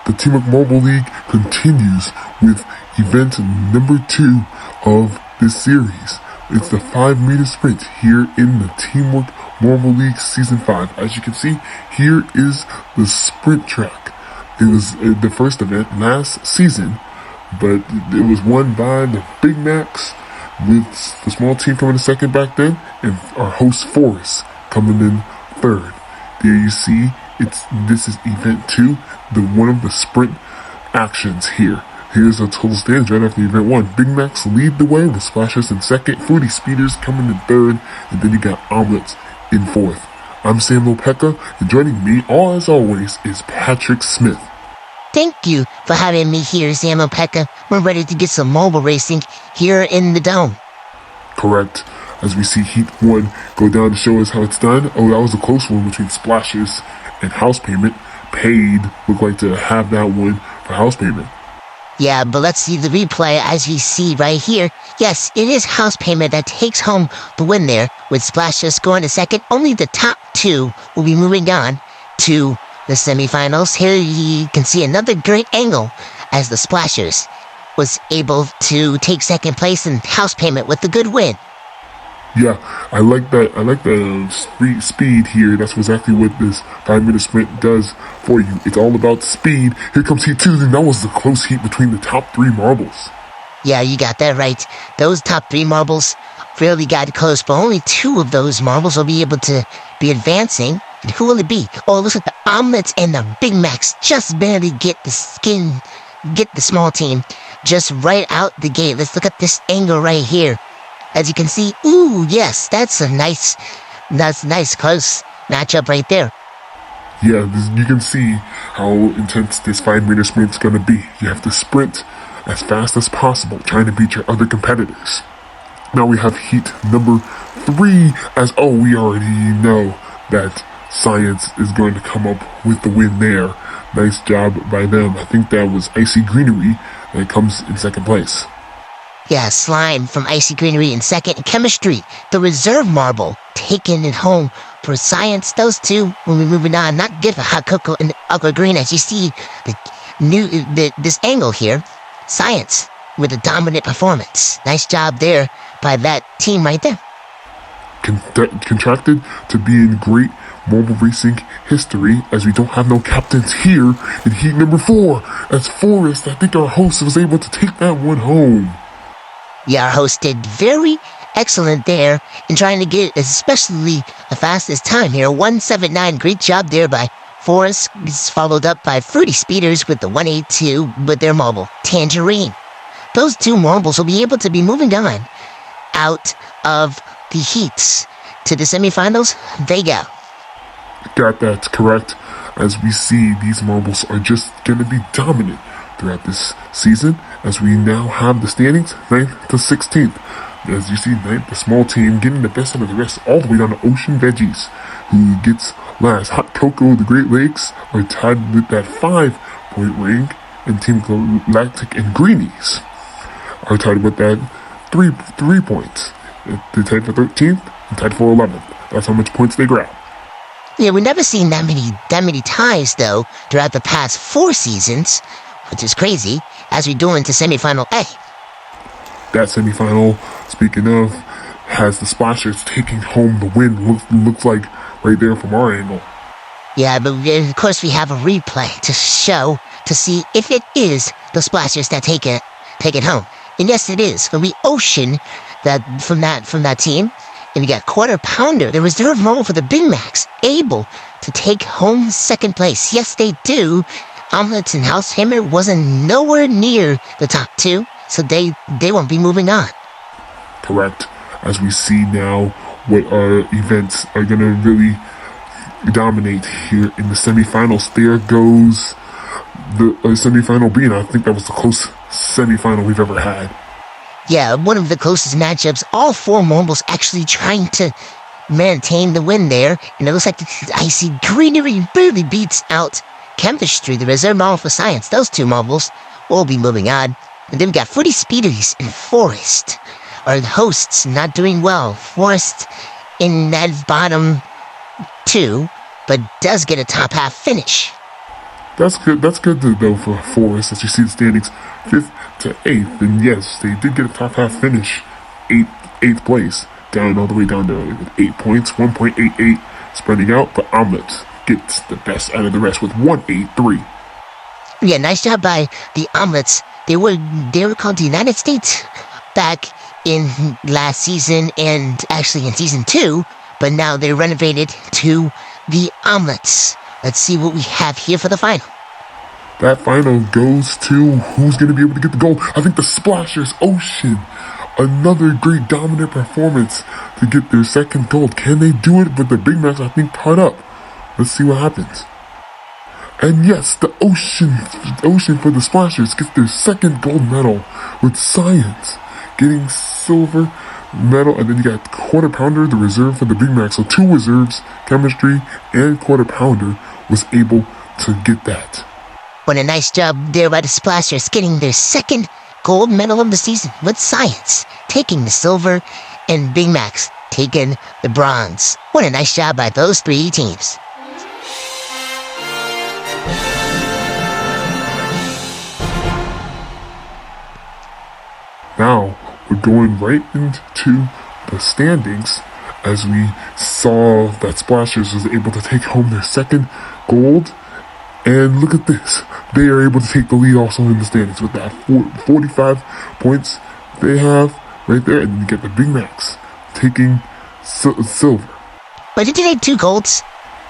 the Teamwork Marble League continues with event number 2 of this series. It's the 5-meter sprint here in the Teamwork Marble League Season 5. As you can see, here is the sprint track. It was the first event last season, but it was won by the Big Macs, with the small team coming in second back then, and our host Forest coming in third. There you see, this is event 2, one of the sprint actions here. Here's the total standings right after event 1. Big Macs lead the way with Splashers in second, Fruity Speeders coming in third, and then you got Omelets in fourth. I'm Samuel Pekka, and joining me, as always, is Patrick Smith. Thank you for having me here, Samuel Pekka. We're ready to get some mobile racing here in the Dome. Correct. As we see Heat 1 go down to show us how it's done. Oh, that was a close one between Splashers and House Payment. Paid looked like to have that one for House Payment. Yeah, but let's see the replay as we see right here. Yes, it is House Payment that takes home the win there, with Splashers scoring a second. Only the top 2 will be moving on to the semifinals. Here you can see another great angle as the Splashers was able to take second place in House Payment with a good win. Yeah, I like that. I like the speed here. That's exactly what this 5-meter sprint does for you. It's all about speed. Here comes Heat 2, and that was the close heat between the top 3 marbles. Yeah, you got that right. Those top 3 marbles really got close, but only 2 of those marbles will be able to be advancing. And who will it be? Oh, it looks like the Omelets and the Big Macs just barely get the small team just right out the gate. Let's look at this angle right here. As you can see, ooh, yes, that's nice close matchup right there. Yeah, you can see how intense this 5-meter sprint's gonna be. You have to sprint as fast as possible, trying to beat your other competitors. Now we have heat number 3, we already know that Science is going to come up with the win there. Nice job by them. I think that was Icy Greenery that comes in second place. Yeah, Slime from Icy Greenery in second. And Chemistry, the reserve marble, taking it home for Science. Those 2 will be moving on. Not good for Hot Cocoa and Aqua Green. As you see this angle here, Science with a dominant performance. Nice job there by that team right there. Contracted to be in great mobile racing history, as we don't have no captains here in heat number 4. As Forrest, I think our host was able to take that one home. Yeah, our host did very excellent there in trying to get especially the fastest time here. 1:79. Great job there by Forrest, followed up by Fruity Speeders with the 182 with their marble, Tangerine. Those 2 marbles will be able to be moving on out of the heats to the semifinals. They go. Got that correct. As we see, these marbles are just going to be dominant throughout this season, as we now have the standings 9th to 16th. As you see, 9th, the small team getting the best out of the rest, all the way down to Ocean Veggies, who gets last. Hot Cocoa, the Great Lakes, are tied with that 5-point rank, and Team Galactic and Greenies are tied with that 3 points. They're tied for 13th and tied for 11th. That's how much points they grab. Yeah, we've never seen that many ties, though, throughout the past 4 seasons, which is crazy, as we go into semifinal A. That semifinal, speaking of, has the Splashers taking home the win. Looks like right there from our angle. Yeah, but of course we have a replay to see if it is the Splashers that take it home. And yes, it is. But we Ocean from that team. And we got Quarter Pounder, the reserve marble for the Big Macs, able to take home second place. Yes, they do. Omelets and House Hammer wasn't nowhere near the top 2, so they won't be moving on. Correct. As we see now what our events are going to really dominate here in the semifinals. There goes the semifinal B, and I think that was the closest semifinal we've ever had. Yeah, one of the closest matchups. All 4 marbles actually trying to maintain the win there. And it looks like the Icy Greenery really beats out Chemistry, the reserve marble for Science. Those 2 marbles will be moving on. And then we got Fruity Speeders and Forest. Our hosts not doing well. Forest in that bottom 2, but does get a top half finish. That's good. That's good to know for us as you see the standings, 5th to 8th. And yes, they did get a top half finish, eighth place, down all the way down to 8 points, 1.88 spreading out. But Omelets gets the best out of the rest with 183. Yeah, nice job by the Omelets. They were called the United States back in last season and actually in season 2, but now they're renovated to the Omelets. Let's see what we have here for the final. That final goes to who's going to be able to get the gold. I think the Splashers Ocean. Another great dominant performance to get their second gold. Can they do it? But the Big Macs, I think, caught up. Let's see what happens. And yes, the Ocean for the Splashers gets their second gold medal with science, getting silver medal. And then you got Quarter Pounder, the reserve for the Big Mac. So 2 reserves, chemistry and Quarter Pounder, was able to get that. What a nice job there by the Splashers, getting their second gold medal of the season with science, taking the silver, and Big Macs taking the bronze. What a nice job by those 3 teams. Now, we're going right into the standings as we saw that Splashers was able to take home their second gold. And look at this. They are able to take the lead also in the standings with that 45 points they have right there. And then you get the Big Macs taking silver. But did you take 2 golds?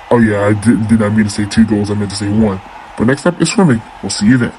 Oh yeah, I did not mean to say 2 goals. I meant to say 1. But next up is swimming. We'll see you then.